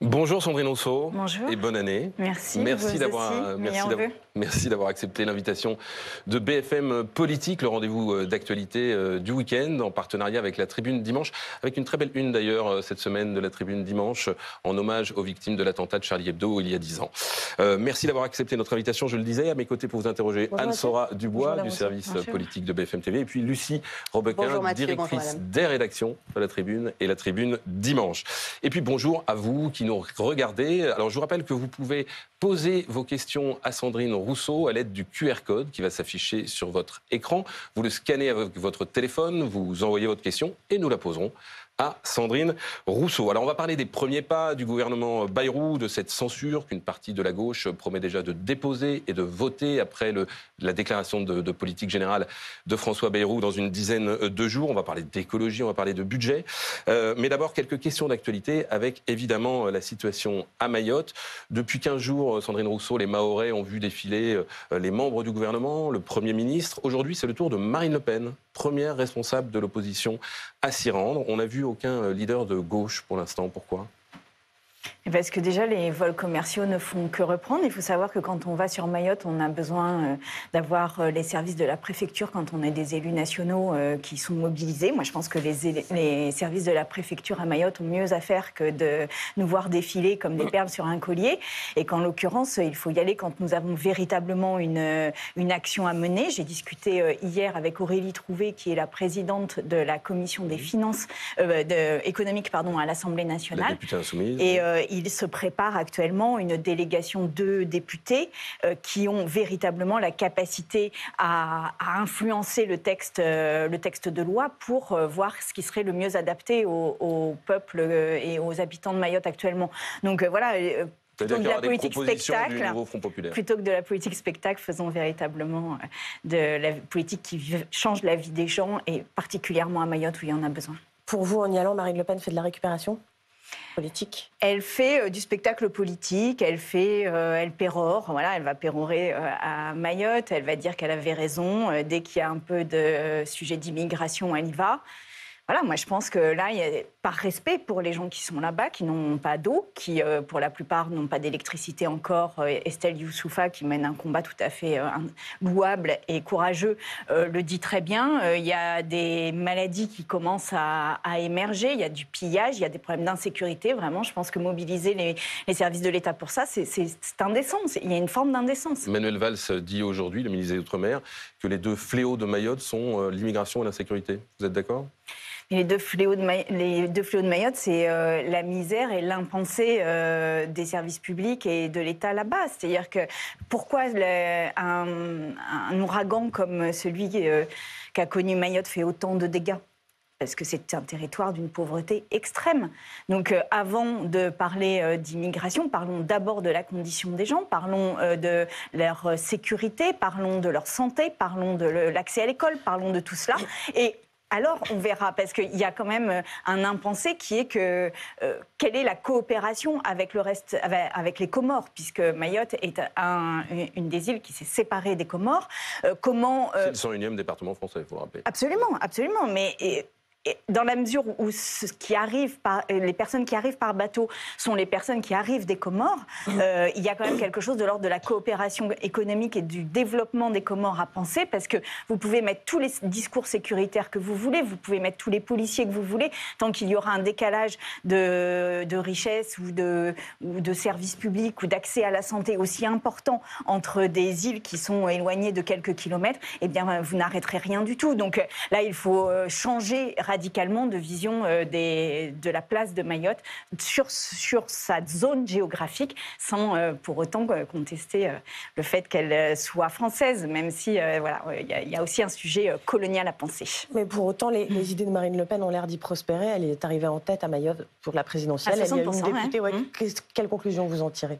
Bonjour Sandrine Rousseau. Bonjour. Et bonne année. Merci. Merci d'avoir accepté l'invitation de BFM Politique, le rendez-vous d'actualité du week-end, en partenariat avec la Tribune Dimanche, avec une très belle une d'ailleurs cette semaine de la Tribune Dimanche, en hommage aux victimes de l'attentat de Charlie Hebdo il y a 10 ans. Merci d'avoir accepté notre invitation, je le disais. À mes côtés pour vous interroger, Anne-Sora Dubois du service politique de BFM TV, et puis Lucie Robequin, directrice des rédactions de la Tribune et la Tribune Dimanche. Et puis bonjour à vous qui nous regardez. Alors je vous rappelle que vous pouvez poser vos questions à Sandrine Rousseau à l'aide du QR code qui va s'afficher sur votre écran. Vous le scannez avec votre téléphone, vous envoyez votre question et nous la poserons à Sandrine Rousseau. Alors on va parler des premiers pas du gouvernement Bayrou, de cette censure qu'une partie de la gauche promet déjà de déposer et de voter après la déclaration de politique générale de François Bayrou dans une dizaine de jours. On va parler d'écologie, on va parler de budget. Mais d'abord quelques questions d'actualité avec évidemment la situation à Mayotte. Depuis 15 jours, Sandrine Rousseau, les Mahorais ont vu défiler les membres du gouvernement, le Premier ministre. Aujourd'hui, c'est le tour de Marine Le Pen, première responsable de l'opposition à s'y rendre. On n'a vu aucun leader de gauche pour l'instant. Pourquoi ? Parce que déjà, les vols commerciaux ne font que reprendre. Il faut savoir que quand on va sur Mayotte, on a besoin d'avoir les services de la préfecture quand on est des élus nationaux qui sont mobilisés. Moi, je pense que les services de la préfecture à Mayotte ont mieux à faire que de nous voir défiler comme des perles sur un collier. Et qu'en l'occurrence, il faut y aller quand nous avons véritablement une action à mener. J'ai discuté hier avec Aurélie Trouvé, qui est la présidente de la commission des finances économiques à l'Assemblée nationale. La députée insoumise. Et il se prépare actuellement une délégation de députés qui ont véritablement la capacité à influencer le texte de loi pour voir ce qui serait le mieux adapté au peuple et aux habitants de Mayotte actuellement. Donc voilà. Plutôt que de la politique spectacle, plutôt que de la politique spectacle, faisons véritablement de la politique qui change la vie des gens, et particulièrement à Mayotte où il y en a besoin. Pour vous, en y allant, Marine Le Pen fait de la récupération politique? Elle fait du spectacle politique, elle pérore, voilà, elle va pérorer à Mayotte, elle va dire qu'elle avait raison, dès qu'il y a un peu de sujet d'immigration, elle y va. Voilà, moi je pense que là, par respect pour les gens qui sont là-bas, qui n'ont pas d'eau, qui pour la plupart n'ont pas d'électricité encore, Estelle Youssoufa, qui mène un combat tout à fait louable et courageux, le dit très bien. Il y a des maladies qui commencent à émerger, il y a du pillage, il y a des problèmes d'insécurité. Vraiment, je pense que mobiliser les services de l'État pour ça, c'est indécent. Il y a une forme d'indécence. Manuel Valls dit aujourd'hui, le ministre des Outre-mer, que les deux fléaux de Mayotte sont l'immigration et l'insécurité. Vous êtes d'accord ? Les deux fléaux de Mayotte, c'est la misère et l'impensé des services publics et de l'État là-bas. C'est-à-dire que pourquoi un ouragan comme celui qu'a connu Mayotte fait autant de dégâts ? Parce que c'est un territoire d'une pauvreté extrême. Donc avant de parler d'immigration, parlons d'abord de la condition des gens, parlons de leur sécurité, parlons de leur santé, parlons de l'accès à l'école, parlons de tout cela. Et alors, on verra, parce qu'il y a quand même un impensé qui est que quelle est la coopération avec le reste, avec les Comores, puisque Mayotte est une des îles qui s'est séparée des Comores. C'est le 101e département français, il faut le rappeler. Absolument, absolument, mais et dans la mesure où les personnes qui arrivent par bateau sont les personnes qui arrivent des Comores, il y a quand même quelque chose de l'ordre de la coopération économique et du développement des Comores à penser, parce que vous pouvez mettre tous les discours sécuritaires que vous voulez, vous pouvez mettre tous les policiers que vous voulez, tant qu'il y aura un décalage de richesse ou de services publics ou d'accès à la santé aussi important entre des îles qui sont éloignées de quelques kilomètres, eh bien vous n'arrêterez rien du tout. Donc là, il faut changer radicalement de vision de la place de Mayotte sur sa zone géographique, sans pour autant contester le fait qu'elle soit française, même si il y a aussi un sujet colonial à penser. Mais pour autant, les idées de Marine Le Pen ont l'air d'y prospérer. Elle est arrivée en tête à Mayotte pour la présidentielle. Elle est une députée. Quelle conclusion vous en tirez ?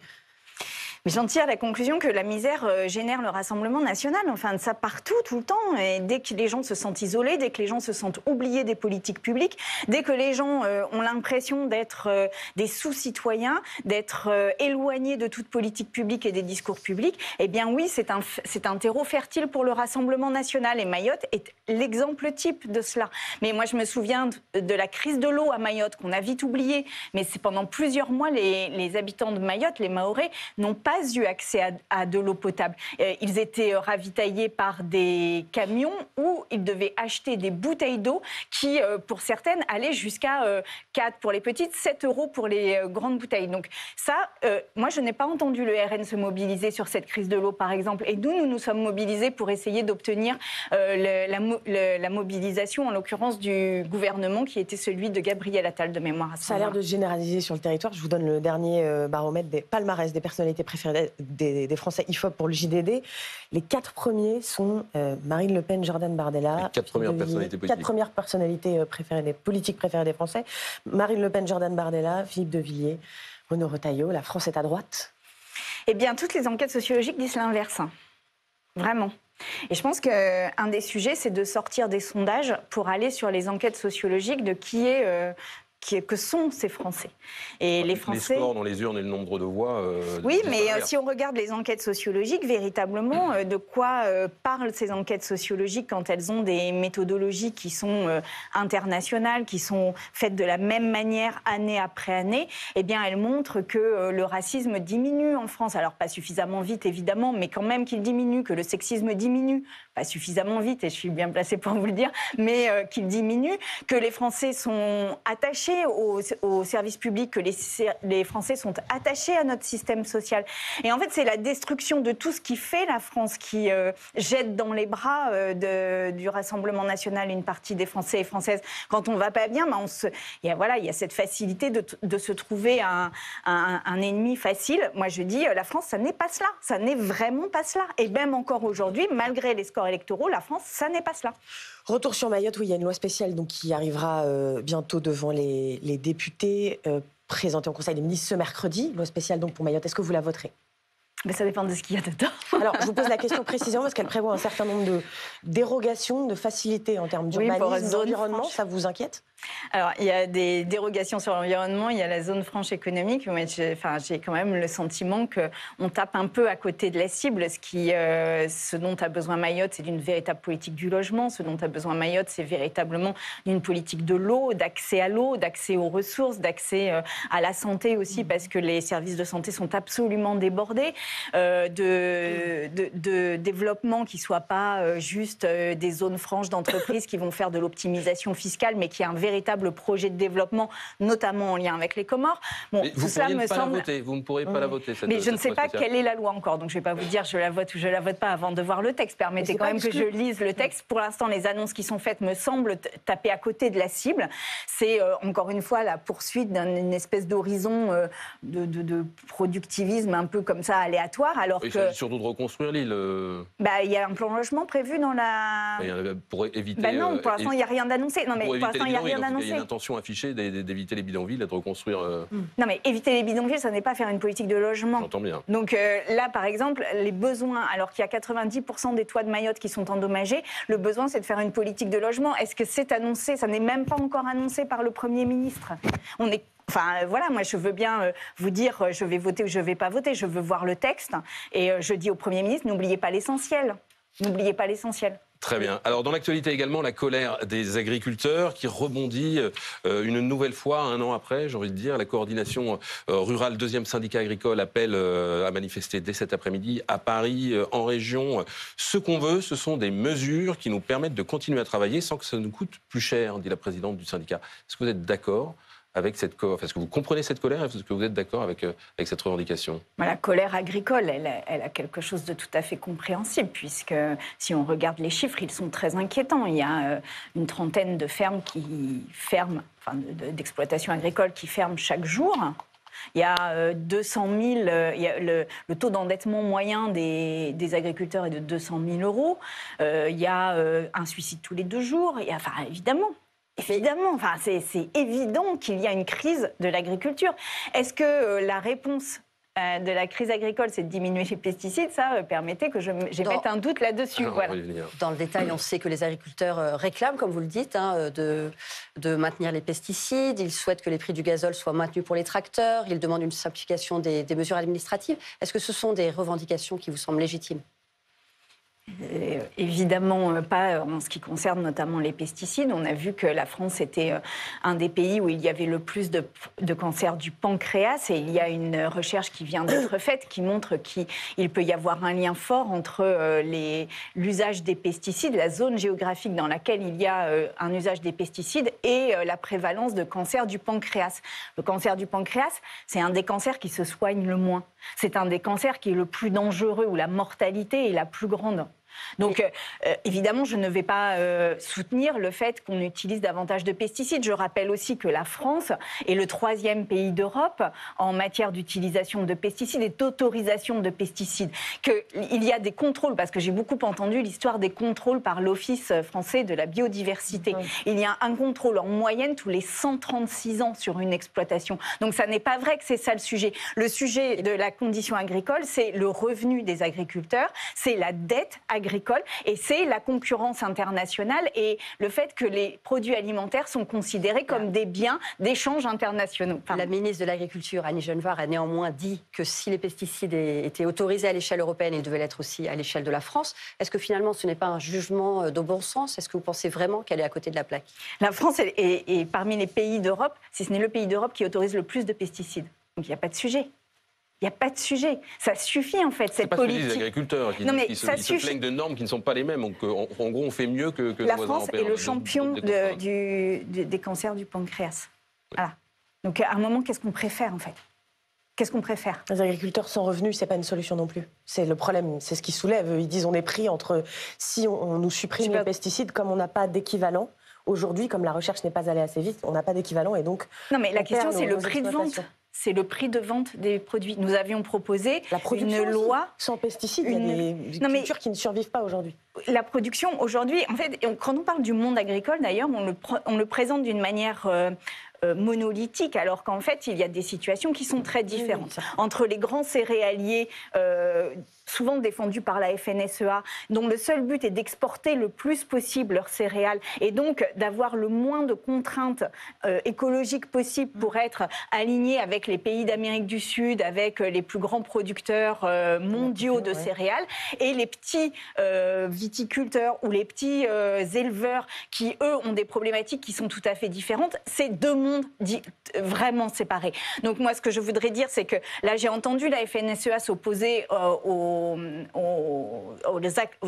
Mais j'en tire la conclusion que la misère génère le Rassemblement national, enfin ça partout, tout le temps. Et dès que les gens se sentent isolés, dès que les gens se sentent oubliés des politiques publiques, dès que les gens ont l'impression d'être des sous-citoyens, d'être éloignés de toute politique publique et des discours publics, eh bien oui, c'est un terreau fertile pour le Rassemblement national. Et Mayotte est l'exemple type de cela. Mais moi, je me souviens de la crise de l'eau à Mayotte, qu'on a vite oubliée. Mais c'est pendant plusieurs mois, les habitants de Mayotte, les Mahorais, n'ont pas eu accès à de l'eau potable. Ils étaient ravitaillés par des camions où ils devaient acheter des bouteilles d'eau qui, pour certaines, allaient jusqu'à 4 pour les petites, 7 euros pour les grandes bouteilles. Donc ça, moi, je n'ai pas entendu le RN se mobiliser sur cette crise de l'eau, par exemple. Et nous nous sommes mobilisés pour essayer d'obtenir la mobilisation, en l'occurrence, du gouvernement qui était celui de Gabriel Attal, de mémoire à ce Ça a l'air de se généraliser sur le territoire. Je vous donne le dernier baromètre des palmarès des personnalités préférées des Français IFOP pour le JDD. Les 4 premiers sont Marine Le Pen, Jordan Bardella. Les 4 premières personnalités politiques. 4 premières personnalités politiques préférées des Français. Marine Le Pen, Jordan Bardella, Philippe de Villiers, Renaud Retailleau. La France est à droite. Eh bien, toutes les enquêtes sociologiques disent l'inverse. Vraiment. Et je pense qu'un des sujets, c'est de sortir des sondages pour aller sur les enquêtes sociologiques de que sont ces Français. Et les Français... Les scores dans les urnes et le nombre de voix... oui, mais si on regarde les enquêtes sociologiques, véritablement, de quoi parlent ces enquêtes sociologiques quand elles ont des méthodologies qui sont internationales, qui sont faites de la même manière année après année? Eh bien, elles montrent que le racisme diminue en France. Alors, pas suffisamment vite, évidemment, mais quand même qu'il diminue, que le sexisme diminue. Pas suffisamment vite, et je suis bien placée pour vous le dire, mais qu'il diminue, que les Français sont attachés aux services publics, que les Français sont attachés à notre système social. Et en fait, c'est la destruction de tout ce qui fait la France qui jette dans les bras du Rassemblement national une partie des Français et Françaises. Quand on va pas bien, il y a cette facilité de se trouver un ennemi facile. Moi, je dis, la France, ça n'est pas cela. Ça n'est vraiment pas cela. Et même encore aujourd'hui, malgré les scores électoraux, la France, ça n'est pas cela. Retour sur Mayotte, où il y a une loi spéciale qui arrivera bientôt devant les députés, présentée au Conseil des ministres ce mercredi. Loi spéciale donc pour Mayotte. Est-ce que vous la voterez? Mais ça dépend de ce qu'il y a dedans. Alors, je vous pose la question précisément parce qu'elle prévoit un certain nombre de dérogations, de facilités en termes d'urbanisme, d'environnement. Ça vous inquiète? Alors, il y a des dérogations sur l'environnement, il y a la zone franche économique, mais j'ai quand même le sentiment qu'on tape un peu à côté de la cible. Ce dont a besoin Mayotte, c'est d'une véritable politique du logement. Ce dont a besoin Mayotte, c'est véritablement d'une politique de l'eau, d'accès aux ressources, d'accès à la santé aussi, parce que les services de santé sont absolument débordés, de développement qui ne soit pas juste des zones franches d'entreprises qui vont faire de l'optimisation fiscale, mais qui a un véritable projet de développement, notamment en lien avec les Comores. Bon, vous ne pourrez pas la voter. Mais je ne sais pas quelle est la loi encore, donc je ne vais pas vous dire je la vote ou je la vote pas avant de voir le texte. Permettez quand même que je lise le texte. Pour l'instant, les annonces qui sont faites me semblent taper à côté de la cible. C'est encore une fois la poursuite d'une espèce d'horizon de productivisme un peu comme ça aléatoire. Alors il s'agit surtout de reconstruire l'île. Il y a un plan logement prévu dans la... Pour éviter... non, pour l'instant, il n'y a rien d'annoncé. Non, mais pour l'instant, il n'y a rien d'annoncé. Il y a une intention affichée d'éviter les bidonvilles et de reconstruire... Non, mais éviter les bidonvilles, ça n'est pas faire une politique de logement. J'entends bien. Donc là, par exemple, les besoins, alors qu'il y a 90% des toits de Mayotte qui sont endommagés, le besoin, c'est de faire une politique de logement. Est-ce que c'est annoncé? Ça n'est même pas encore annoncé par le Premier ministre. Enfin, voilà, moi, je veux bien vous dire je vais voter ou je ne vais pas voter. Je veux voir le texte. Et je dis au Premier ministre, n'oubliez pas l'essentiel. N'oubliez pas l'essentiel. Très bien. Alors, dans l'actualité également, la colère des agriculteurs qui rebondit une nouvelle fois, un an après, j'ai envie de dire. La coordination rurale, deuxième syndicat agricole, appelle à manifester dès cet après-midi à Paris, en région. Ce qu'on veut, ce sont des mesures qui nous permettent de continuer à travailler sans que ça nous coûte plus cher, dit la présidente du syndicat. Est-ce que vous êtes d'accord avec cette colère? Est-ce que vous comprenez cette colère? Est-ce que vous êtes d'accord avec cette revendication? La colère agricole, elle a quelque chose de tout à fait compréhensible, puisque si on regarde les chiffres, ils sont très inquiétants. Il y a une trentaine de fermes qui ferment, d'exploitation agricole qui ferment chaque jour. Il y a 200 000, le taux d'endettement moyen des agriculteurs est de 200 000 euros. Il y a un suicide tous les 2 jours. Évidemment, c'est évident qu'il y a une crise de l'agriculture. Est-ce que la réponse de la crise agricole, c'est de diminuer les pesticides, ça permettait que j'émette un doute là-dessus. Voilà. Dans le détail, on sait que les agriculteurs réclament, comme vous le dites, de maintenir les pesticides. Ils souhaitent que les prix du gazole soient maintenus pour les tracteurs. Ils demandent une simplification des mesures administratives. Est-ce que ce sont des revendications qui vous semblent légitimes ? Évidemment pas en ce qui concerne notamment les pesticides. On a vu que la France était un des pays où il y avait le plus de cancers du pancréas, et il y a une recherche qui vient d'être faite qui montre qu'il peut y avoir un lien fort entre l'usage des pesticides, la zone géographique dans laquelle il y a un usage des pesticides et la prévalence de cancer du pancréas. Le cancer du pancréas, c'est un des cancers qui se soigne le moins. C'est un des cancers qui est le plus dangereux, où la mortalité est la plus grande. Donc, évidemment, je ne vais pas soutenir le fait qu'on utilise davantage de pesticides. Je rappelle aussi que la France est le 3e pays d'Europe en matière d'utilisation de pesticides et d'autorisation de pesticides. Qu'il y a des contrôles, parce que j'ai beaucoup entendu l'histoire des contrôles par l'Office français de la biodiversité. Il y a un contrôle en moyenne tous les 136 ans sur une exploitation. Donc, ça n'est pas vrai que c'est ça le sujet. Le sujet de la condition agricole, c'est le revenu des agriculteurs, c'est la dette agricole, et c'est la concurrence internationale et le fait que les produits alimentaires sont considérés comme des biens d'échange internationaux. La ministre de l'Agriculture, Annie Genevard, a néanmoins dit que si les pesticides étaient autorisés à l'échelle européenne, ils devaient l'être aussi à l'échelle de la France. Est-ce que finalement ce n'est pas un jugement de bon sens ? Est-ce que vous pensez vraiment qu'elle est à côté de la plaque ? La France est parmi les pays d'Europe, si ce n'est le pays d'Europe qui autorise le plus de pesticides. Donc il n'y a pas de sujet. Il n'y a pas de sujet. Ça suffit, en fait, cette politique. C'est pas ce que disent les agriculteurs qui se plaignent de normes qui ne sont pas les mêmes. Donc, en gros, on fait mieux que nos voisins européens. La France est le champion des cancers du pancréas. Oui. Voilà. Donc, à un moment, qu'est-ce qu'on préfère, en fait ? Qu'est-ce qu'on préfère ? Les agriculteurs sans revenus, c'est pas une solution non plus. C'est le problème, c'est ce qu'ils soulèvent. Ils disent on est pris entre si on nous supprime les pesticides, comme on n'a pas d'équivalent. Aujourd'hui, comme la recherche n'est pas allée assez vite, on n'a pas d'équivalent et donc... Non, mais la question, c'est le prix de vente. C'est le prix de vente des produits. Nous avions proposé une loi... Sans pesticides, il y a des cultures qui ne survivent pas aujourd'hui. La production, aujourd'hui, en fait, quand on parle du monde agricole, d'ailleurs, on le présente d'une manière... monolithique, alors qu'en fait, il y a des situations qui sont très différentes. Entre les grands céréaliers, souvent défendus par la FNSEA, dont le seul but est d'exporter le plus possible leurs céréales et donc d'avoir le moins de contraintes écologiques possibles pour être alignés avec les pays d'Amérique du Sud, avec les plus grands producteurs mondiaux de céréales, et les petits viticulteurs ou les petits éleveurs qui, eux, ont des problématiques qui sont tout à fait différentes. C'est deux mondes vraiment séparés. Donc moi, ce que je voudrais dire, c'est que là, j'ai entendu la FNSEA s'opposer aux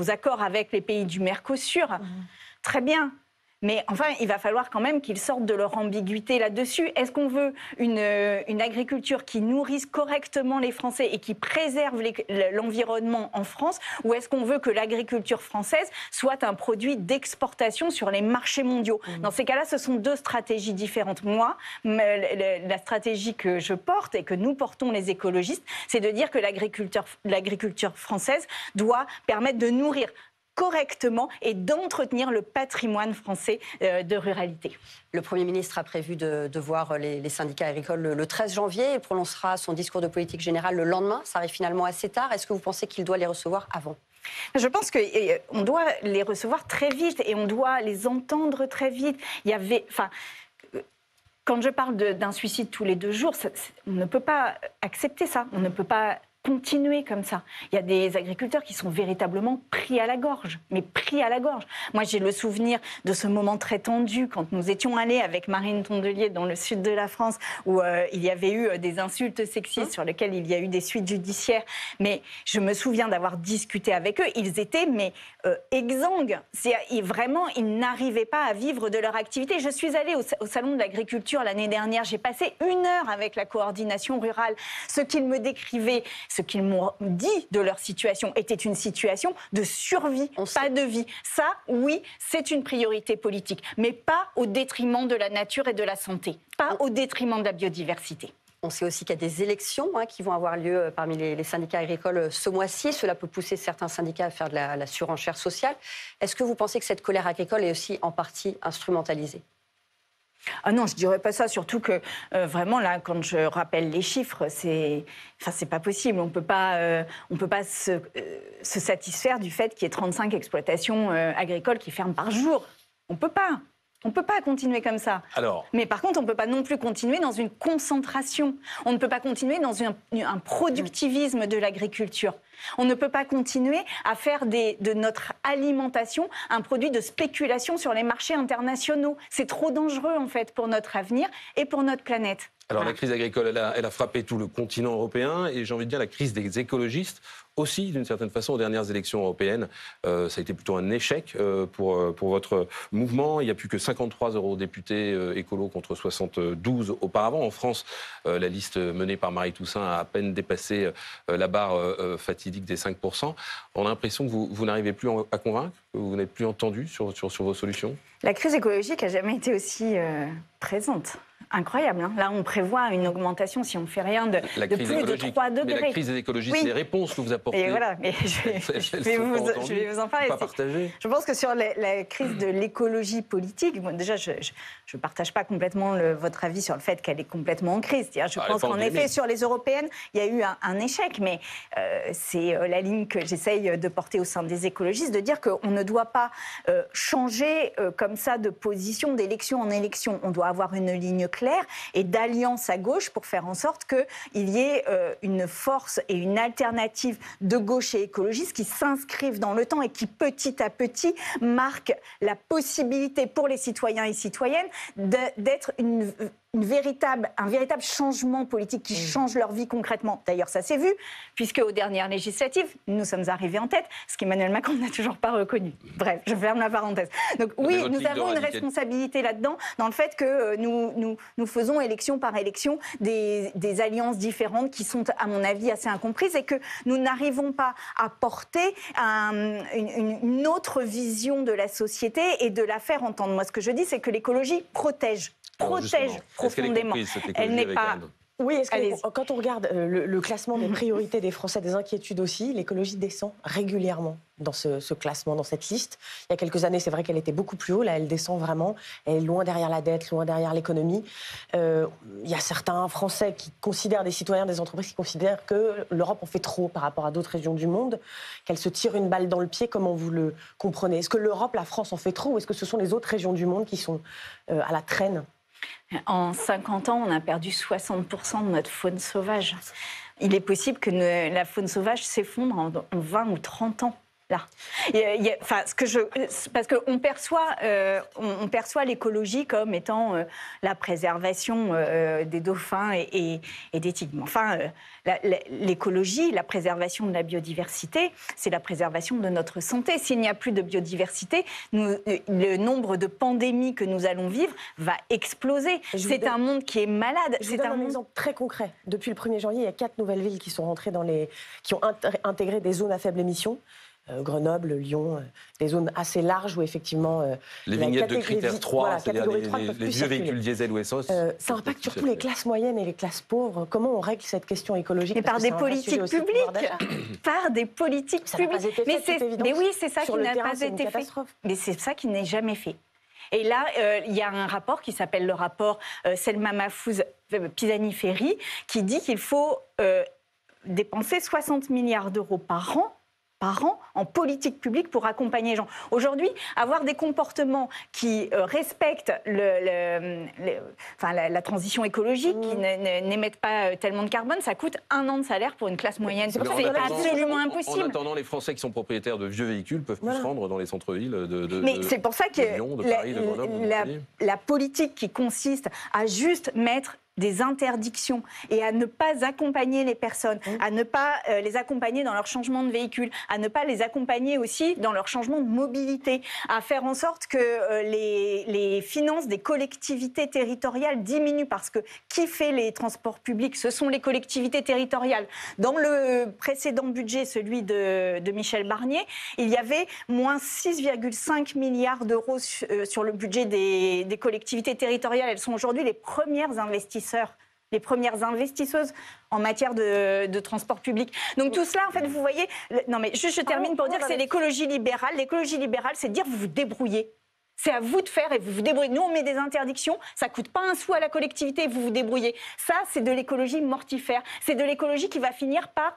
accords avec les pays du Mercosur. Très bien. Mais enfin, il va falloir quand même qu'ils sortent de leur ambiguïté là-dessus. Est-ce qu'on veut une agriculture qui nourrisse correctement les Français et qui préserve l'environnement en France, ou est-ce qu'on veut que l'agriculture française soit un produit d'exportation sur les marchés mondiaux ? Dans ces cas-là, ce sont deux stratégies différentes. Moi, la stratégie que je porte et que nous portons les écologistes, c'est de dire que l'agriculture française doit permettre de nourrir correctement et d'entretenir le patrimoine français de ruralité. Le Premier ministre a prévu de voir les syndicats agricoles le 13 janvier et prononcera son discours de politique générale le lendemain. Ça arrive finalement assez tard. Est-ce que vous pensez qu'il doit les recevoir avant ? Je pense qu'on doit les recevoir très vite et on doit les entendre très vite. Quand je parle d'un suicide tous les 2 jours, on ne peut pas accepter ça. On ne peut pas continuer comme ça. Il y a des agriculteurs qui sont véritablement pris à la gorge, mais pris à la gorge. Moi, j'ai le souvenir de ce moment très tendu quand nous étions allés avec Marine Tondelier dans le sud de la France où il y avait eu des insultes sexistes sur lesquelles il y a eu des suites judiciaires. Mais je me souviens d'avoir discuté avec eux. Ils étaient exsangues. Vraiment, ils n'arrivaient pas à vivre de leur activité. Je suis allée au Salon de l'agriculture l'année dernière. J'ai passé 1 heure avec la coordination rurale. Ce qu'ils me décrivaient, ce qu'ils m'ont dit de leur situation était une situation de survie, pas de vie. Ça, oui, c'est une priorité politique, mais pas au détriment de la nature et de la santé, pas au détriment de la biodiversité. On sait aussi qu'il y a des élections qui vont avoir lieu parmi les syndicats agricoles ce mois-ci. Cela peut pousser certains syndicats à faire de la surenchère sociale. Est-ce que vous pensez que cette colère agricole est aussi en partie instrumentalisée ? Ah non, je dirais pas ça. Surtout que vraiment là, quand je rappelle les chiffres, c'est pas possible. On peut pas se satisfaire du fait qu'il y ait 35 exploitations agricoles qui ferment par jour. On peut pas. On ne peut pas continuer comme ça. Mais par contre, on ne peut pas non plus continuer dans une concentration. On ne peut pas continuer dans un productivisme de l'agriculture. On ne peut pas continuer à faire de notre alimentation un produit de spéculation sur les marchés internationaux. C'est trop dangereux, en fait, pour notre avenir et pour notre planète. Alors, la crise agricole, elle a frappé tout le continent européen et j'ai envie de dire la crise des écologistes aussi, d'une certaine façon, aux dernières élections européennes. Ça a été plutôt un échec pour votre mouvement. Il n'y a plus que 53 eurodéputés écolos contre 72 auparavant. En France, la liste menée par Marie Toussaint a à peine dépassé la barre fatidique des 5%. On a l'impression que vous n'arrivez plus à convaincre, que vous n'êtes plus entendu sur vos solutions. La crise écologique n'a jamais été aussi présente. Incroyable. Hein. Là, on prévoit une augmentation, si on ne fait rien, de plus de 3 degrés. Mais la crise des écologistes, les réponses que vous apportez... Et voilà, mais je vais vous en parler. Pas partagées. Je pense que sur la crise de l'écologie politique, bon, déjà, je ne partage pas complètement votre avis sur le fait qu'elle est complètement en crise. Je pense qu'en effet, sur les européennes, il y a eu un échec, mais c'est la ligne que j'essaye de porter au sein des écologistes, de dire qu'on ne doit pas changer comme ça de position d'élection en élection. On doit avoir une ligne claire et d'alliance à gauche pour faire en sorte qu'il y ait une force et une alternative de gauche et écologiste qui s'inscrivent dans le temps et qui petit à petit marquent la possibilité pour les citoyens et citoyennes d'être un véritable changement politique qui change leur vie concrètement. D'ailleurs, ça s'est vu, puisque aux dernières législatives, nous sommes arrivés en tête, ce qu'Emmanuel Macron n'a toujours pas reconnu. Bref, je ferme la parenthèse. Donc oui, nous avons une responsabilité là-dedans, dans le fait que nous faisons élection par élection des alliances différentes qui sont, à mon avis, assez incomprises et que nous n'arrivons pas à porter une autre vision de la société et de la faire entendre. Moi, ce que je dis, c'est que l'écologie protège profondément. Elle n'est pas... Oui, quand on regarde le classement des priorités des Français, des inquiétudes aussi, l'écologie descend régulièrement dans ce classement, dans cette liste. Il y a quelques années, c'est vrai qu'elle était beaucoup plus haut. Là, elle descend vraiment. Elle est loin derrière la dette, loin derrière l'économie. Il y a certains Français qui considèrent, des citoyens, des entreprises qui considèrent que l'Europe en fait trop par rapport à d'autres régions du monde, qu'elle se tire une balle dans le pied. Comment vous le comprenez? Est-ce que l'Europe, la France en fait trop, ou est-ce que ce sont les autres régions du monde qui sont à la traîne? En 50 ans, on a perdu 60% de notre faune sauvage. Il est possible que la faune sauvage s'effondre en 20 ou 30 ans. Là. Parce qu'on perçoit l'écologie comme étant la préservation des dauphins et des tigres. Enfin, l'écologie, la préservation de la biodiversité, c'est la préservation de notre santé. S'il n'y a plus de biodiversité, le nombre de pandémies que nous allons vivre va exploser. C'est un monde qui est malade. Je vous donne un exemple très concret. Depuis le 1er janvier, il y a 4 nouvelles villes qui sont rentrées qui ont intégré des zones à faible émission. Grenoble, Lyon, des zones assez larges où effectivement... les vignettes de critères 3, c'est-à-dire les vieux véhicules diesel ou essence. Ça impacte surtout les classes moyennes et les classes pauvres. Comment on règle cette question écologique? Mais par des politiques publiques. Par des politiques publiques. Mais oui, c'est ça qui n'a pas été fait. Mais c'est ça qui n'est jamais fait. Et là, il y a un rapport qui s'appelle le rapport Selma Mahfouz Pisani-Ferry qui dit qu'il faut dépenser 60 milliards d'euros par an en politique publique pour accompagner les gens. Aujourd'hui, avoir des comportements qui respectent la transition écologique, qui n'émettent pas tellement de carbone, ça coûte 1 an de salaire pour une classe moyenne. C'est absolument impossible. En attendant, les Français qui sont propriétaires de vieux véhicules peuvent plus se rendre dans les centres-villes Mais c'est pour ça que Lyon, de Paris, de Grenoble, la politique qui consiste à juste mettre des interdictions et à ne pas accompagner les personnes, à ne pas les accompagner dans leur changement de véhicule, à ne pas les accompagner aussi dans leur changement de mobilité, à faire en sorte que les finances des collectivités territoriales diminuent parce que qui fait les transports publics? Ce sont les collectivités territoriales. Dans le précédent budget, celui de Michel Barnier, il y avait moins 6,5 milliards d'euros sur le budget des collectivités territoriales. Elles sont aujourd'hui les premières investisseuses en matière de transport public. Donc tout cela, en fait, vous voyez... Non, mais juste, je termine pour dire que c'est l'écologie libérale. L'écologie libérale, c'est dire vous vous débrouillez. C'est à vous de faire et vous vous débrouillez. Nous, on met des interdictions, ça coûte pas un sou à la collectivité, vous vous débrouillez. Ça, c'est de l'écologie mortifère. C'est de l'écologie qui va finir par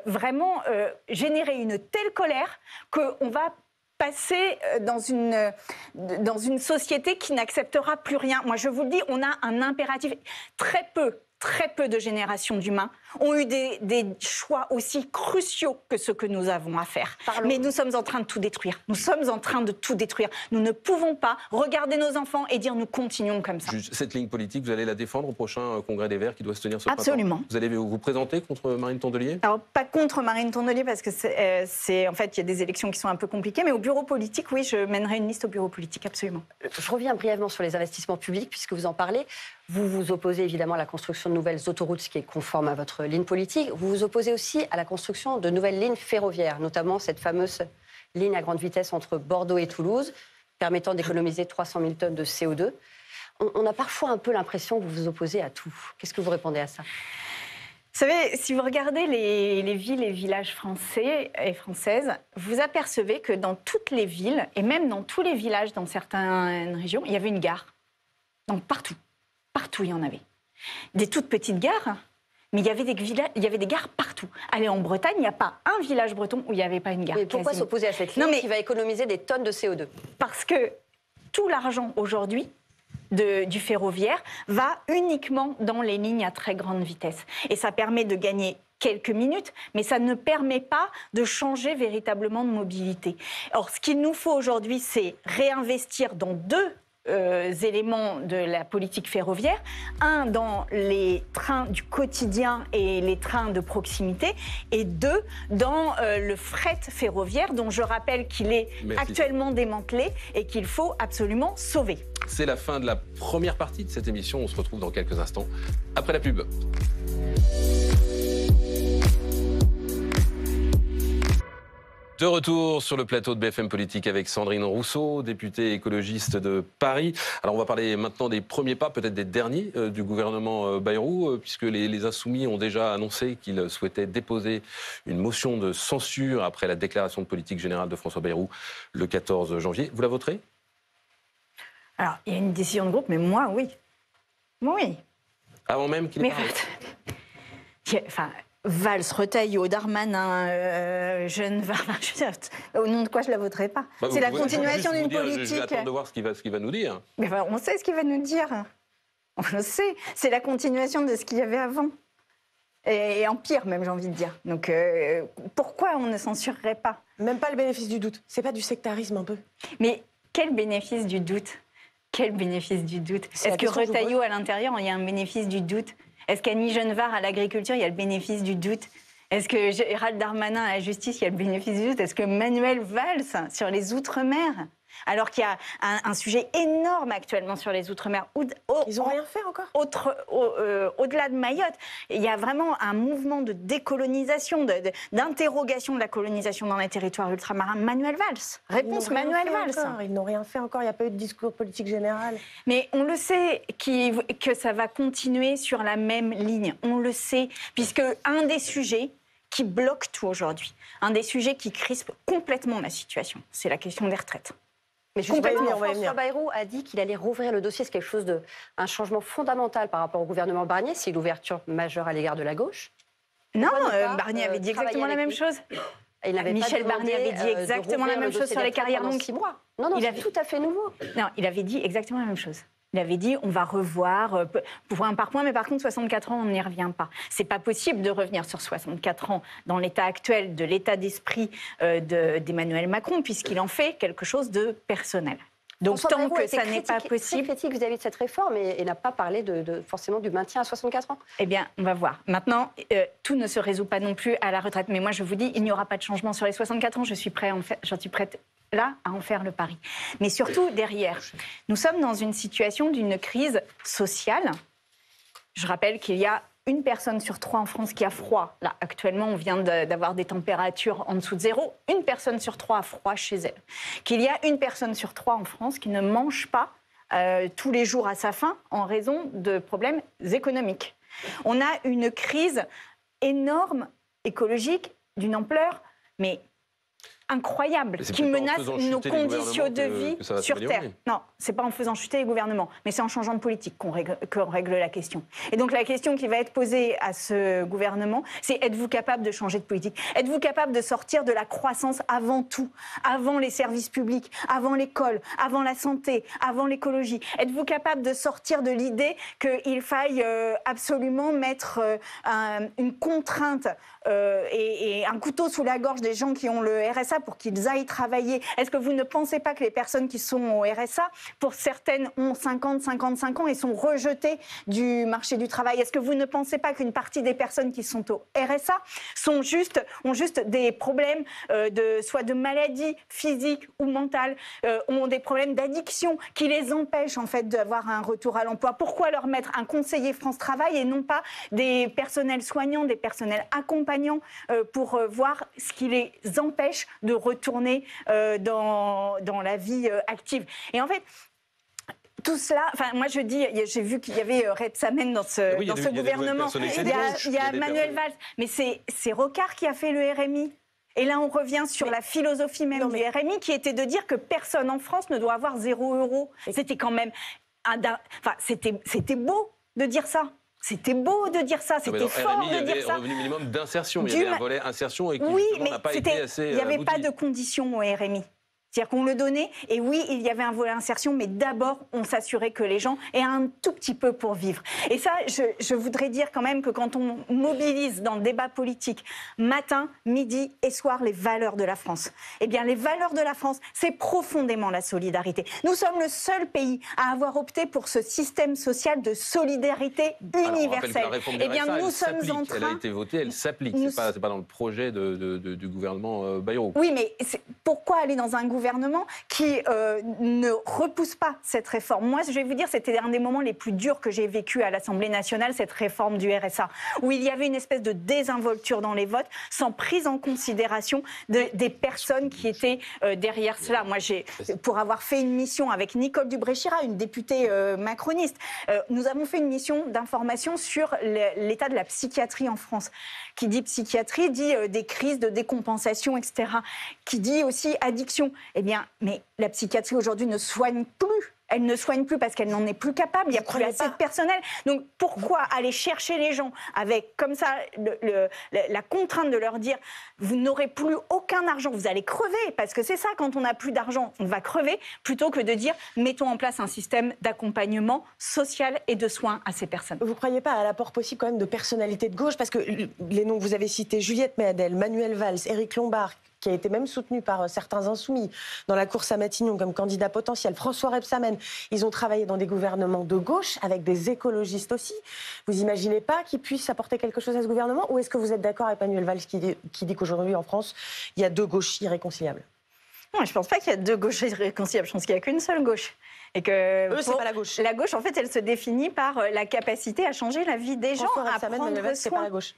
vraiment générer une telle colère qu'on va passer dans une société qui n'acceptera plus rien. Moi, je vous le dis, on a un impératif. Très peu de générations d'humains ont eu des choix aussi cruciaux que ceux que nous avons à faire. Mais nous sommes en train de tout détruire. Nous sommes en train de tout détruire. Nous ne pouvons pas regarder nos enfants et dire nous continuons comme ça. Cette ligne politique, vous allez la défendre au prochain congrès des Verts qui doit se tenir ce printemps? Absolument. Vous allez vous présenter contre Marine Tondelier? Alors, pas contre Marine Tondelier, parce que en fait, il y a des élections qui sont un peu compliquées, mais au bureau politique, oui, je mènerai une liste au bureau politique, absolument. Je reviens brièvement sur les investissements publics, puisque vous en parlez. Vous vous opposez évidemment à la construction de nouvelles autoroutes, ce qui est conforme à votre ligne politique. Vous vous opposez aussi à la construction de nouvelles lignes ferroviaires, notamment cette fameuse ligne à grande vitesse entre Bordeaux et Toulouse, permettant d'économiser 300 000 tonnes de CO2. On a parfois un peu l'impression que vous vous opposez à tout. Qu'est-ce que vous répondez à ça? Vous savez, si vous regardez les villes et villages français et françaises, vous apercevez que dans toutes les villes, et même dans tous les villages dans certaines régions, il y avait une gare. Donc partout. Partout, il y en avait. Des toutes petites gares, mais il y avait des gares partout. Allez, en Bretagne, il n'y a pas un village breton où il n'y avait pas une gare. Mais pourquoi s'opposer à cette ligne qui va économiser des tonnes de CO2? Parce que tout l'argent aujourd'hui du ferroviaire va uniquement dans les lignes à très grande vitesse. Et ça permet de gagner quelques minutes, mais ça ne permet pas de changer véritablement de mobilité. Or, ce qu'il nous faut aujourd'hui, c'est réinvestir dans deux éléments de la politique ferroviaire. Un, dans les trains du quotidien et les trains de proximité. Et deux, dans le fret ferroviaire, dont je rappelle qu'il est actuellement démantelé et qu'il faut absolument sauver. C'est la fin de la première partie de cette émission. On se retrouve dans quelques instants, après la pub. De retour sur le plateau de BFM Politique avec Sandrine Rousseau, députée écologiste de Paris. Alors on va parler maintenant des premiers pas, peut-être des derniers, du gouvernement Bayrou, puisque les Insoumis ont déjà annoncé qu'ils souhaitaient déposer une motion de censure après la déclaration de politique générale de François Bayrou le 14 janvier. Vous la voterez? Alors, il y a une décision de groupe, mais moi, oui. Oui. Avant même qu'il ait parlé. Enfin... Valls, Retailleau, Darmanin, Genevard, au nom de quoi je ne la voterai pas? C'est la continuation d'une politique. Je vais attendre de voir ce qu'il va nous dire. Mais enfin, on sait ce qu'il va nous dire. On le sait. C'est la continuation de ce qu'il y avait avant. Et en pire, même, j'ai envie de dire. Donc, pourquoi on ne censurerait pas? Même pas le bénéfice du doute. C'est pas du sectarisme un peu? Mais quel bénéfice du doute? Quel bénéfice du doute? Est-ce que Retailleau, à l'intérieur, il y a un bénéfice du doute? Est-ce qu'Annie Genevard, à l'agriculture, il y a le bénéfice du doute? Est-ce que Gérald Darmanin, à la justice, il y a le bénéfice du doute? Est-ce que Manuel Valls, sur les Outre-mer, alors qu'il y a un sujet énorme actuellement sur les Outre-mer. Ils n'ont rien fait encore. Au-delà de Mayotte, il y a vraiment un mouvement de décolonisation, d'interrogation de la colonisation dans les territoires ultramarins. Manuel Valls. Réponse Manuel Valls. Ils n'ont rien fait encore, il n'y a pas eu de discours politique général. Mais on le sait que ça va continuer sur la même ligne. On le sait, puisque un des sujets qui bloque tout aujourd'hui, un des sujets qui crispe complètement la situation, c'est la question des retraites. Mais justement, François Bayrou a dit qu'il allait rouvrir le dossier. C'est quelque chose un changement fondamental par rapport au gouvernement Barnier. C'est une ouverture majeure à l'égard de la gauche. Non, Barnier avait dit exactement la même chose. Michel Barnier avait dit exactement la même chose sur les carrières longues. 6 mois. Non, c'est tout à fait nouveau. Non, il avait dit exactement la même chose. Il avait dit on va revoir point par point, mais par contre 64 ans, on n'y revient pas. C'est pas possible de revenir sur 64 ans dans l'état actuel de l'état d'esprit d'Emmanuel Macron, puisqu'il en fait quelque chose de personnel. Donc François tant Bayrou que ça n'est pas possible, très critique vis-à-vis de cette réforme et n'a pas parlé forcément du maintien à 64 ans. Eh bien, on va voir. Maintenant, tout ne se résout pas non plus à la retraite. Mais moi, je vous dis, il n'y aura pas de changement sur les 64 ans. J'en suis prête là à en faire le pari. Mais surtout, derrière, nous sommes dans une situation d'une crise sociale. Je rappelle qu'il y a une personne sur 3 en France qui a froid. Là, actuellement, on vient d'avoir des températures en dessous de 0. Une personne sur 3 a froid chez elle. Qu'il y a une personne sur 3 en France qui ne mange pas tous les jours à sa faim en raison de problèmes économiques. On a une crise énorme, écologique, d'une ampleur, mais incroyable qui menace nos conditions de vie sur Terre. Non, c'est pas en faisant chuter les gouvernements, mais c'est en changeant de politique qu'on règle la question. Et donc la question qui va être posée à ce gouvernement, c'est êtes-vous capable de changer de politique? Êtes-vous capable de sortir de la croissance avant tout, avant les services publics, avant l'école, avant la santé, avant l'écologie? Êtes-vous capable de sortir de l'idée qu'il faille absolument mettre une contrainte et un couteau sous la gorge des gens qui ont le RSA pour qu'ils aillent travailler? Est-ce que vous ne pensez pas que les personnes qui sont au RSA, pour certaines ont 50, 55 ans et sont rejetées du marché du travail? Est-ce que vous ne pensez pas qu'une partie des personnes qui sont au RSA ont juste des problèmes soit de maladies physiques ou mentales, ont des problèmes d'addiction qui les empêchent en fait d'avoir un retour à l'emploi? Pourquoi leur mettre un conseiller France Travail et non pas des personnels soignants, des personnels accompagnants pour voir ce qui les empêche de retourner dans la vie active? Et en fait, tout cela, enfin moi je dis, j'ai vu qu'il y avait Rebsamen dans ce gouvernement, il y a Manuel Valls, mais c'est Rocard qui a fait le RMI. Et là, on revient sur la philosophie même du RMI, qui était de dire que personne en France ne doit avoir 0 €. C'était quand même, c'était beau de dire ça. C'était beau de dire ça, c'était fort de dire ça. Il y avait un revenu minimum d'insertion, il y avait un volet insertion et qui n'a pas été assez il n'y avait pas de conditions au RMI. C'est-à-dire qu'on le donnait, et oui, il y avait un volet insertion, mais d'abord, on s'assurait que les gens aient un tout petit peu pour vivre. Et ça, je voudrais dire quand même que quand on mobilise dans le débat politique, matin, midi et soir, les valeurs de la France, eh bien, les valeurs de la France, c'est profondément la solidarité. Nous sommes le seul pays à avoir opté pour ce système social de solidarité universelle. Eh bien, nous sommes en train... Elle a été votée, elle s'applique. C'est pas dans le projet du gouvernement Bayrou. Oui, mais pourquoi aller dans un gouvernement qui ne repousse pas cette réforme? Moi, je vais vous dire, c'était un des moments les plus durs que j'ai vécu à l'Assemblée nationale, cette réforme du RSA, où il y avait une espèce de désinvolture dans les votes, sans prise en considération des personnes qui étaient derrière cela. Moi, pour avoir fait une mission avec Nicole Dubré-Chirat, une députée macroniste, nous avons fait une mission d'information sur l'état de la psychiatrie en France. Qui dit psychiatrie, dit des crises de décompensation, etc. Qui dit aussi addiction. Eh bien, mais la psychiatrie aujourd'hui ne soigne plus. Elle ne soigne plus parce qu'elle n'en est plus capable. Il n'y a plus assez de personnel. Donc pourquoi aller chercher les gens avec comme ça la contrainte de leur dire vous n'aurez plus aucun argent, vous allez crever, parce que c'est ça, quand on n'a plus d'argent, on va crever, plutôt que de dire mettons en place un système d'accompagnement social et de soins à ces personnes. Vous ne croyez pas à l'apport possible quand même de personnalités de gauche? Parce que les noms que vous avez cités, Juliette Méadel, Manuel Valls, Éric Lombard, qui a été même soutenu par certains insoumis dans la course à Matignon comme candidat potentiel, François Rebsamen, ils ont travaillé dans des gouvernements de gauche, avec des écologistes aussi. Vous imaginez pas qu'ils puissent apporter quelque chose à ce gouvernement? Ou est-ce que vous êtes d'accord avec Manuel Valls qui dit qu'aujourd'hui en France, il y a 2 gauches irréconciliables? Non, je ne pense pas qu'il y a 2 gauches irréconciliables, je pense qu'il n'y a qu'une seule gauche. Et que c'est pas la gauche. La gauche, en fait, elle se définit par la capacité à changer la vie des gens, à prendre Manuel Valls, c'est pas soin. La gauche.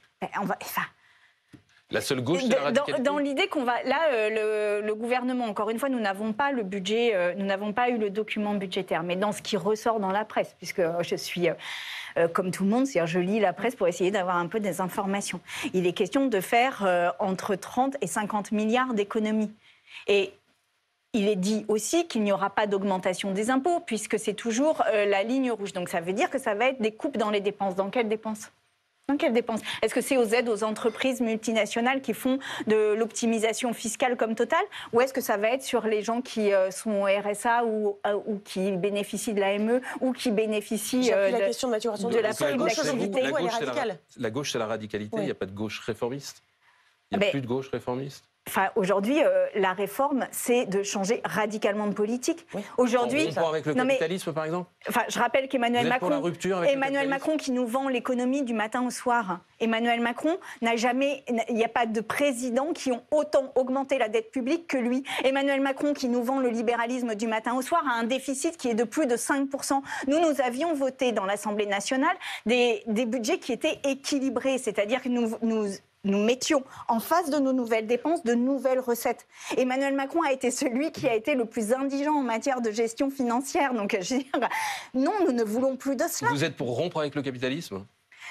La seule gauche, c'est la radicalité. Dans l'idée qu'on va... Là, le gouvernement, encore une fois, nous n'avons pas le budget, nous n'avons pas eu le document budgétaire. Mais dans ce qui ressort dans la presse, puisque je suis... comme tout le monde, c'est-à-dire je lis la presse pour essayer d'avoir un peu des informations. Il est question de faire entre 30 et 50 milliards d'économies. Et il est dit aussi qu'il n'y aura pas d'augmentation des impôts, puisque c'est toujours la ligne rouge. Donc ça veut dire que ça va être des coupes dans les dépenses. Dans quelles dépenses ? Dans quelles dépenses ? Est-ce que c'est aux aides aux entreprises multinationales qui font de l'optimisation fiscale comme Total ? Ou est-ce que ça va être sur les gens qui sont au RSA ou qui bénéficient de l'AME ou qui bénéficient la question de maturation de la prime d'activité ? La gauche, c'est la radicalité. Il n'y a pas de gauche réformiste. Il n'y a plus de gauche réformiste. Enfin, aujourd'hui, la réforme, c'est de changer radicalement de politique. Oui. Aujourd'hui, en rapport avec le capitalisme, par exemple. Enfin, je rappelle qu'Emmanuel Macron, qui nous vend l'économie du matin au soir. Emmanuel Macron n'a jamais, il n'y a pas de président qui ont autant augmenté la dette publique que lui. Emmanuel Macron, qui nous vend le libéralisme du matin au soir, a un déficit qui est de plus de 5%. Nous avions voté dans l'Assemblée nationale des budgets qui étaient équilibrés, c'est-à-dire que nous mettions en face de nos nouvelles dépenses de nouvelles recettes. Emmanuel Macron a été celui qui a été le plus indigent en matière de gestion financière. Donc, je veux dire, non, nous ne voulons plus de cela. Vous êtes pour rompre avec le capitalisme ?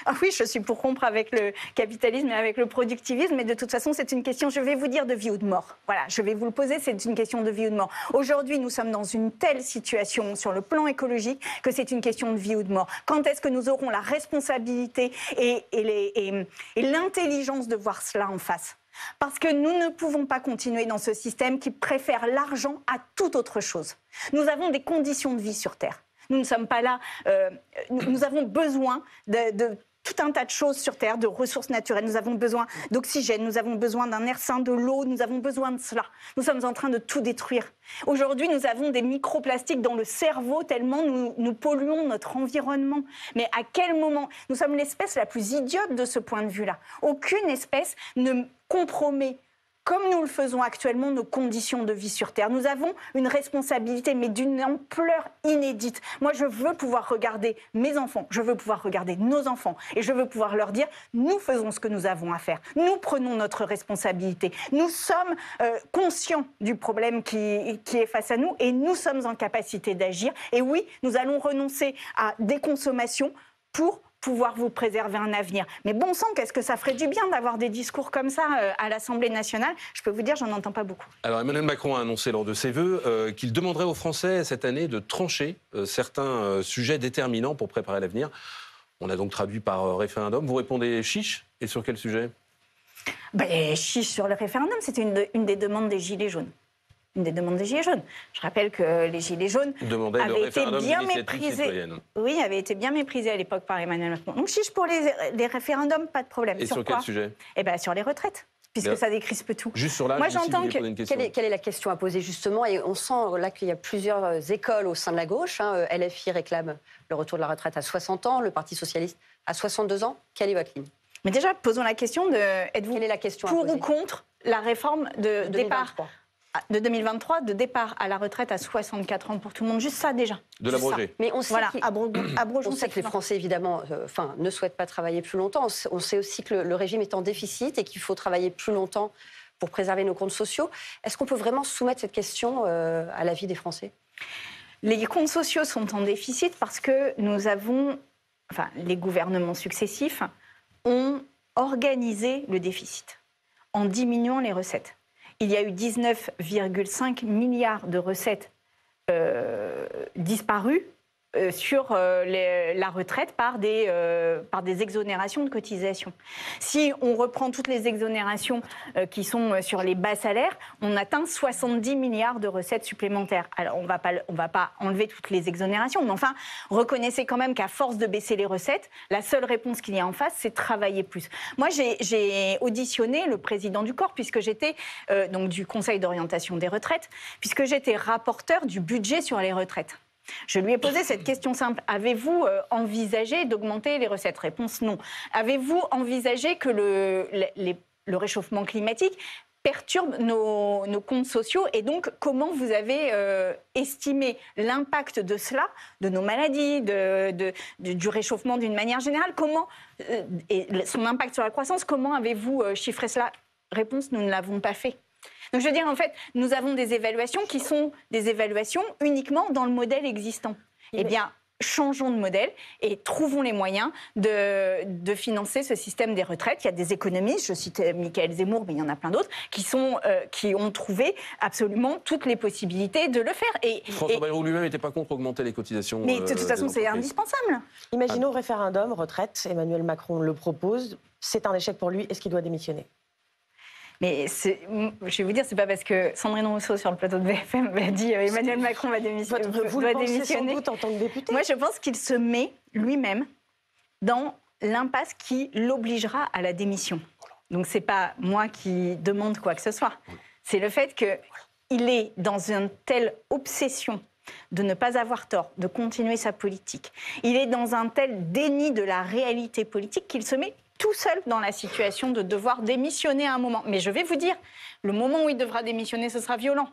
Ah oui, je suis pour rompre avec le capitalisme et avec le productivisme, mais de toute façon, c'est une question, je vais vous dire, de vie ou de mort. Voilà, je vais vous le poser, c'est une question de vie ou de mort. Aujourd'hui, nous sommes dans une telle situation sur le plan écologique que c'est une question de vie ou de mort. Quand est-ce que nous aurons la responsabilité et l'intelligence de voir cela en face ? Parce que nous ne pouvons pas continuer dans ce système qui préfère l'argent à toute autre chose. Nous avons des conditions de vie sur Terre. Nous ne sommes pas là. Nous avons besoin de tout un tas de choses sur Terre, de ressources naturelles. Nous avons besoin d'oxygène, nous avons besoin d'un air sain, de l'eau, nous avons besoin de cela. Nous sommes en train de tout détruire. Aujourd'hui, nous avons des microplastiques dans le cerveau tellement nous polluons notre environnement. Mais à quel moment ? Nous sommes l'espèce la plus idiote de ce point de vue-là. Aucune espèce ne compromet, comme nous le faisons actuellement, nos conditions de vie sur Terre. Nous avons une responsabilité, mais d'une ampleur inédite. Moi, je veux pouvoir regarder mes enfants, je veux pouvoir regarder nos enfants, et je veux pouvoir leur dire, nous faisons ce que nous avons à faire. Nous prenons notre responsabilité. Nous sommes conscients du problème qui est face à nous, et nous sommes en capacité d'agir. Et oui, nous allons renoncer à des consommations pour pouvoir vous préserver un avenir. Mais bon sang, qu'est-ce que ça ferait du bien d'avoir des discours comme ça à l'Assemblée nationale ? Je peux vous dire, j'en entends pas beaucoup. Alors Emmanuel Macron a annoncé lors de ses vœux qu'il demanderait aux Français cette année de trancher certains sujets déterminants pour préparer l'avenir. On a donc traduit par référendum. Vous répondez chiche, et sur quel sujet ? Chiche sur le référendum, c'était une des demandes des Gilets jaunes. Une des demandes des Gilets jaunes. Je rappelle que les Gilets jaunes avaient été bien méprisés. Oui, avaient été bien méprisés à l'époque par Emmanuel Macron. Donc chiche pour les référendums, pas de problème. Et sur quel sujet ? Sur les retraites, puisque ça décrispe tout. Juste sur l'âge, moi j'entends que quelle est la question à poser justement ? Et on sent là qu'il y a plusieurs écoles au sein de la gauche. LFI réclame le retour de la retraite à 60 ans, le Parti socialiste à 62 ans. Quelle est votre ligne ? Mais déjà, posons la question de êtes-vous quelle est la question pour ou contre la réforme de départ 2023. De 2023, de départ à la retraite à 64 ans pour tout le monde, juste ça déjà. De l'abroger. Mais on sait abrogeons on sait que les Français, évidemment, ne souhaitent pas travailler plus longtemps. On sait aussi que le régime est en déficit et qu'il faut travailler plus longtemps pour préserver nos comptes sociaux. Est-ce qu'on peut vraiment soumettre cette question à l'avis des Français ? Les comptes sociaux sont en déficit parce que les gouvernements successifs ont organisé le déficit en diminuant les recettes. Il y a eu 19,5 milliards de recettes disparues sur la retraite par des exonérations de cotisations. Si on reprend toutes les exonérations qui sont sur les bas salaires, on atteint 70 milliards de recettes supplémentaires. Alors on va pas enlever toutes les exonérations, mais enfin, reconnaissez quand même qu'à force de baisser les recettes, la seule réponse qu'il y a en face, c'est travailler plus. Moi, j'ai auditionné le président du corps, puisque j'étais donc du Conseil d'orientation des retraites, puisque j'étais rapporteur du budget sur les retraites. Je lui ai posé cette question simple. Avez-vous envisagé d'augmenter les recettes ? Réponse non. Avez-vous envisagé que le réchauffement climatique perturbe nos comptes sociaux ? Et donc, comment vous avez estimé l'impact de cela, de nos maladies, du réchauffement d'une manière générale ? Et son impact sur la croissance, comment avez-vous chiffré cela ? Réponse, nous ne l'avons pas fait. Donc je veux dire, en fait, nous avons des évaluations qui sont des évaluations uniquement dans le modèle existant. Eh bien, changeons de modèle et trouvons les moyens de financer ce système des retraites. Il y a des économistes, je cite Michaël Zemmour, mais il y en a plein d'autres, qui ont trouvé absolument toutes les possibilités de le faire. François Bayrou lui-même n'était pas contre augmenter les cotisations. Mais de toute façon, c'est indispensable. Imaginons référendum, retraite, Emmanuel Macron le propose, c'est un échec pour lui, est-ce qu'il doit démissionner ? Mais je vais vous dire, c'est pas parce que Sandrine Rousseau sur le plateau de BFM m'a dit Emmanuel Macron va démissionner. Vous le pensez sans doute en tant que député ? Moi, je pense qu'il se met lui-même dans l'impasse qui l'obligera à la démission. Donc, c'est pas moi qui demande quoi que ce soit. C'est le fait qu'il est dans une telle obsession de ne pas avoir tort, de continuer sa politique. Il est dans un tel déni de la réalité politique qu'il se met tout seul dans la situation de devoir démissionner à un moment. Mais je vais vous dire, le moment où il devra démissionner, ce sera violent.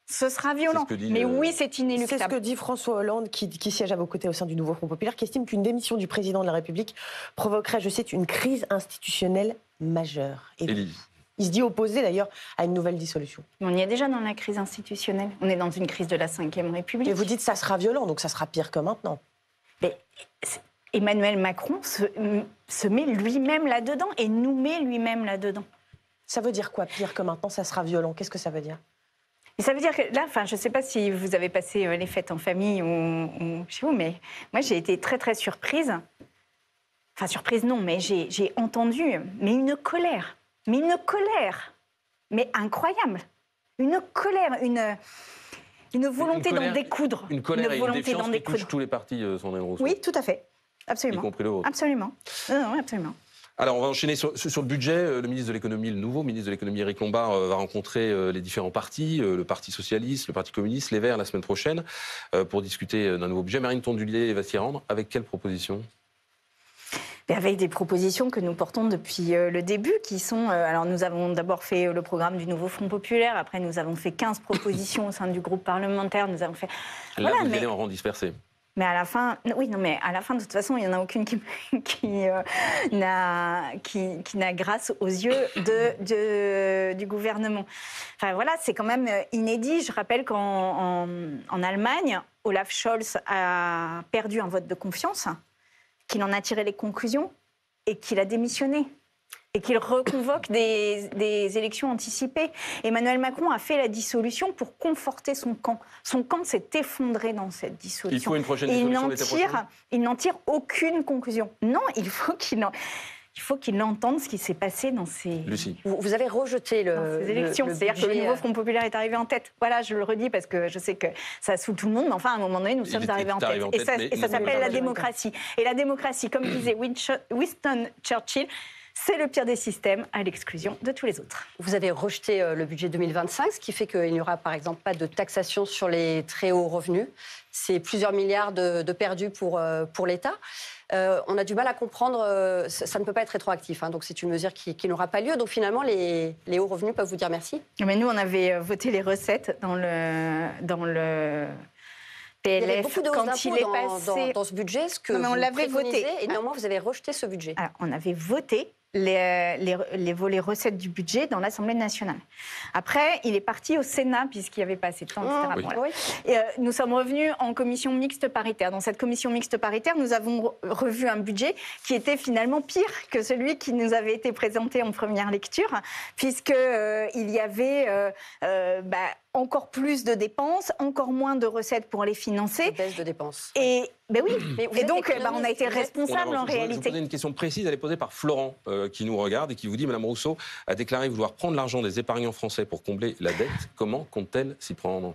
Ce sera violent. Mais oui, c'est inéluctable. C'est ce que dit François Hollande, qui siège à vos côtés au sein du Nouveau Front Populaire, qui estime qu'une démission du président de la République provoquerait, je cite, une crise institutionnelle majeure. Et il se dit opposé d'ailleurs à une nouvelle dissolution. On y est déjà dans la crise institutionnelle. On est dans une crise de la Ve République. Et vous dites que ça sera violent, donc ça sera pire que maintenant. Mais Emmanuel Macron se met lui-même là-dedans et nous met lui-même là-dedans. Ça veut dire quoi, pire que maintenant, ça sera violent? Qu'est-ce que ça veut dire? Et ça veut dire que là, je ne sais pas si vous avez passé les fêtes en famille ou chez vous, mais moi, j'ai été très, très surprise. Enfin, surprise, non, mais j'ai entendu une colère, mais incroyable. Une colère, une volonté d'en découdre. Une colère et une volonté défiance d'en qui touche découdre. tous les partis, Sandrine Rousseau. Oui, tout à fait. Absolument. Y compris le vôtre. Absolument. Non, absolument. Alors, on va enchaîner sur le budget. Le ministre de l'économie, le nouveau ministre de l'économie, Éric Lombard, va rencontrer les différents partis, le Parti socialiste, le Parti communiste, les Verts, la semaine prochaine, pour discuter d'un nouveau budget. Marine Tondelier va s'y rendre. Avec quelles propositions ? Avec des propositions que nous portons depuis le début, qui sont... alors, nous avons d'abord fait le programme du nouveau Front populaire. Après, nous avons fait 15 propositions au sein du groupe parlementaire. Nous avons fait... Là, vous allez en rang dispersé. Mais à la fin, oui, non, mais à la fin, de toute façon, il n'y en a aucune qui n'a grâce aux yeux du gouvernement. Enfin, voilà, c'est quand même inédit. Je rappelle qu'en Allemagne, Olaf Scholz a perdu un vote de confiance, qu'il en a tiré les conclusions et qu'il a démissionné. Et qu'il reconvoque des élections anticipées. Emmanuel Macron a fait la dissolution pour conforter son camp. Son camp s'est effondré dans cette dissolution. Il faut une prochaine dissolution l'été prochain ? Il n'en tire aucune conclusion. Non, il faut qu'il entende ce qui s'est passé dans ces... Lucie. Vous avez rejeté ces élections. C'est-à-dire que le nouveau Front populaire est arrivé en tête. Voilà, je le redis parce que je sais que ça saoule tout le monde, mais enfin, à un moment donné, nous sommes arrivés en tête. Et ça s'appelle la démocratie. Et la démocratie, comme disait Winston Churchill, c'est le pire des systèmes, à l'exclusion de tous les autres. Vous avez rejeté le budget 2025, ce qui fait qu'il n'y aura par exemple pas de taxation sur les très hauts revenus. C'est plusieurs milliards de perdus pour l'État. On a du mal à comprendre, ça ne peut pas être rétroactif, hein, donc c'est une mesure qui n'aura pas lieu. Donc finalement, les hauts revenus peuvent vous dire merci. Mais nous, on avait voté les recettes dans le PLF. Il y avait beaucoup de quand il est passé dans ce budget, ce que non, mais on vous l'avait voté. Et néanmoins, vous avez rejeté ce budget. Alors, on avait voté les volets recettes du budget dans l'Assemblée nationale. Après, il est parti au Sénat, puisqu'il n'y avait pas assez de temps, etc. Oui. Voilà. Oui. Et, nous sommes revenus en commission mixte paritaire. Dans cette commission mixte paritaire, nous avons revu un budget qui était finalement pire que celui qui nous avait été présenté en première lecture, puisqu'il y avait encore plus de dépenses, encore moins de recettes pour les financer. Baisse de dépenses. Ben oui. Et donc, on a été responsable en Je vais vous réalité. poser une question précise, elle est posée par Florent, qui nous regarde et qui vous dit, Madame Rousseau a déclaré vouloir prendre l'argent des épargnants français pour combler la dette. Comment compte-t-elle s'y prendre ?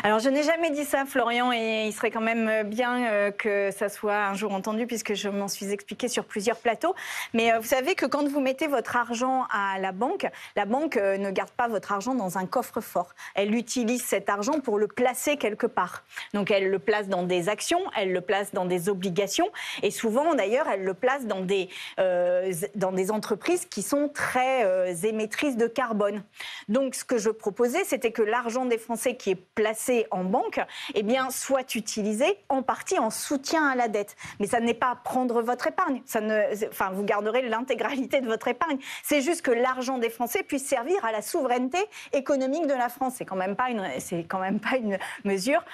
Alors, je n'ai jamais dit ça, Florian, et il serait quand même bien que ça soit un jour entendu, puisque je m'en suis expliqué sur plusieurs plateaux. Mais vous savez que quand vous mettez votre argent à la banque ne garde pas votre argent dans un coffre-fort. Elle utilise cet argent pour le placer quelque part. Donc, elle le place dans des actions, elle le place dans des obligations, et souvent, d'ailleurs, elle le place dans des entreprises qui sont très émettrices de carbone. Donc, ce que je proposais, c'était que l'argent des Français qui est placé en banque, soit utilisé en partie en soutien à la dette. Mais ça n'est pas prendre votre épargne. Vous garderez l'intégralité de votre épargne. C'est juste que l'argent des Français puisse servir à la souveraineté économique de la France. C'est quand même pas une mesure,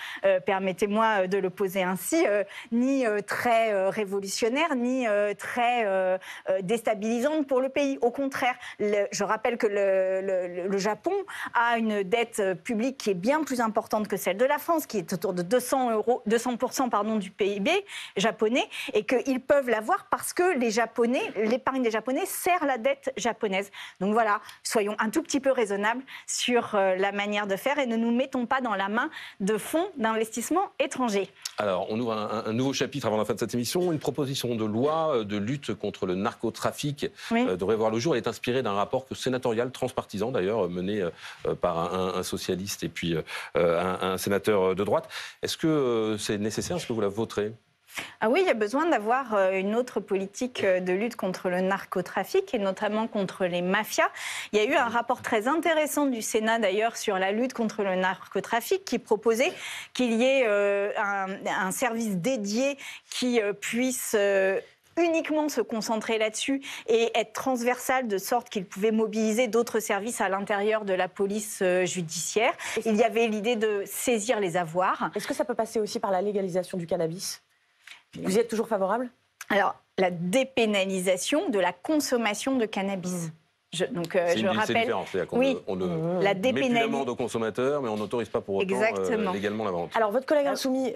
permettez-moi de le poser ainsi, ni très révolutionnaire, ni très déstabilisante pour le pays. Au contraire, je rappelle que le Japon a une dette publique qui est bien plus importante que celle de la France, qui est autour de 200% du PIB japonais, et qu'ils peuvent l'avoir parce que l'épargne des Japonais sert la dette japonaise. Donc voilà, soyons un tout petit peu raisonnables sur la manière de faire et ne nous mettons pas dans la main de fonds d'investissement étrangers. Alors, on ouvre un nouveau chapitre avant la fin de cette émission. Une proposition de loi de lutte contre le narcotrafic devrait voir le jour. Elle est inspirée d'un rapport sénatorial transpartisan, d'ailleurs, mené par un socialiste et puis un sénateur de droite. Est-ce que c'est nécessaire ? Est-ce que vous la voterez ? Ah oui, il y a besoin d'avoir une autre politique de lutte contre le narcotrafic et notamment contre les mafias. Il y a eu un rapport très intéressant du Sénat d'ailleurs sur la lutte contre le narcotrafic qui proposait qu'il y ait un service dédié qui puisse uniquement se concentrer là-dessus et être transversal de sorte qu'il pouvait mobiliser d'autres services à l'intérieur de la police judiciaire. Il y avait l'idée de saisir les avoirs. Est-ce que ça peut passer aussi par la légalisation du cannabis ? Vous y êtes toujours favorable ? Alors, la dépénalisation de la consommation de cannabis. C'est différent, c'est-à-dire qu'on ne met plus l'amende aux consommateurs, mais on n'autorise pas pour autant légalement la vente. Alors, votre collègue insoumis,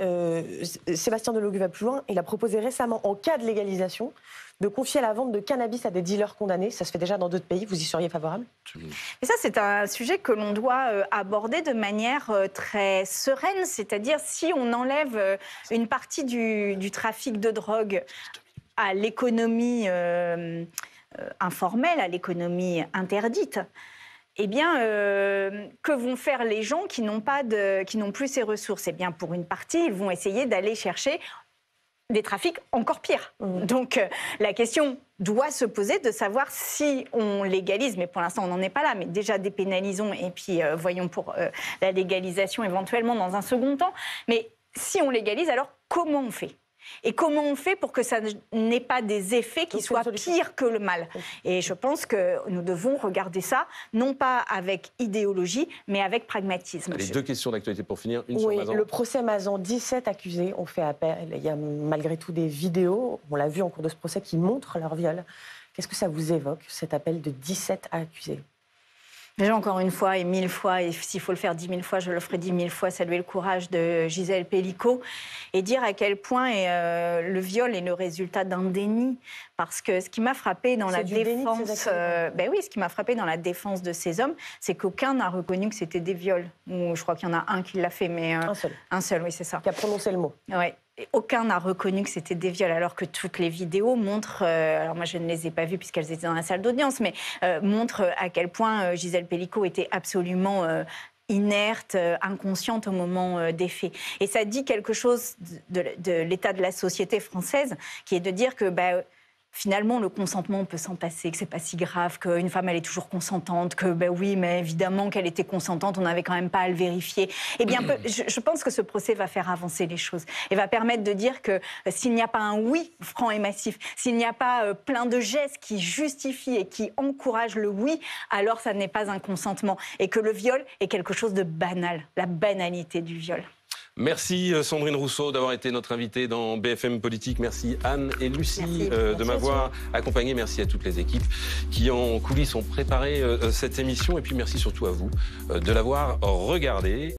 Sébastien Delogu, va plus loin. Il a proposé récemment, en cas de légalisation, de confier la vente de cannabis à des dealers condamnés. Ça se fait déjà dans d'autres pays. Vous y seriez favorable? Et ça, c'est un sujet que l'on doit aborder de manière très sereine. C'est-à-dire, si on enlève une partie du trafic de drogue à l'économie informelle, à l'économie interdite, eh bien, que vont faire les gens qui n'ont plus ces ressources? Eh bien, pour une partie, ils vont essayer d'aller chercher des trafics encore pires. Donc, la question doit se poser de savoir si on légalise, mais pour l'instant, on n'en est pas là, mais déjà dépénalisons et puis voyons pour la légalisation éventuellement dans un second temps. Mais si on légalise, alors comment on fait ? Et comment on fait pour que ça n'ait pas des effets qui soient pires que le mal? Et je pense que nous devons regarder ça, non pas avec idéologie, mais avec pragmatisme. Les deux questions d'actualité pour finir. Une sur Mazan. Le procès Mazan, 17 accusés ont fait appel. Il y a malgré tout des vidéos, on l'a vu en cours de ce procès, qui montrent leur viol. Qu'est-ce que ça vous évoque, cet appel de 17 accusés? Déjà, encore une fois et 1000 fois, et s'il faut le faire 10 000 fois, je le ferai 10 000 fois, saluer le courage de Gisèle Pelicot et dire à quel point le viol est le résultat d'un déni. Parce que ce qui m'a frappé dans la défense, ce qui m'a frappé dans la défense de ces hommes, c'est qu'aucun n'a reconnu que c'était des viols. Ou je crois qu'il y en a un qui l'a fait, mais un seul, oui, c'est ça. Qui a prononcé le mot. Ouais. Aucun n'a reconnu que c'était des viols, alors que toutes les vidéos montrent, alors moi je ne les ai pas vues puisqu'elles étaient dans la salle d'audience, mais montrent à quel point Gisèle Pelicot était absolument inerte, inconsciente au moment des faits. Et ça dit quelque chose de l'état de la société française, qui est de dire que finalement, le consentement, on peut s'en passer, que c'est pas si grave, qu'une femme, elle est toujours consentante, que oui, mais évidemment qu'elle était consentante, on n'avait quand même pas à le vérifier. Eh bien, je pense que ce procès va faire avancer les choses et va permettre de dire que s'il n'y a pas un oui franc et massif, s'il n'y a pas plein de gestes qui justifient et qui encouragent le oui, alors ça n'est pas un consentement et que le viol est quelque chose de banal, la banalité du viol. Merci Sandrine Rousseau d'avoir été notre invitée dans BFM Politique. Merci Anne et Lucie de m'avoir accompagné. Merci à toutes les équipes qui en coulisses ont préparé cette émission. Et puis merci surtout à vous de l'avoir regardée.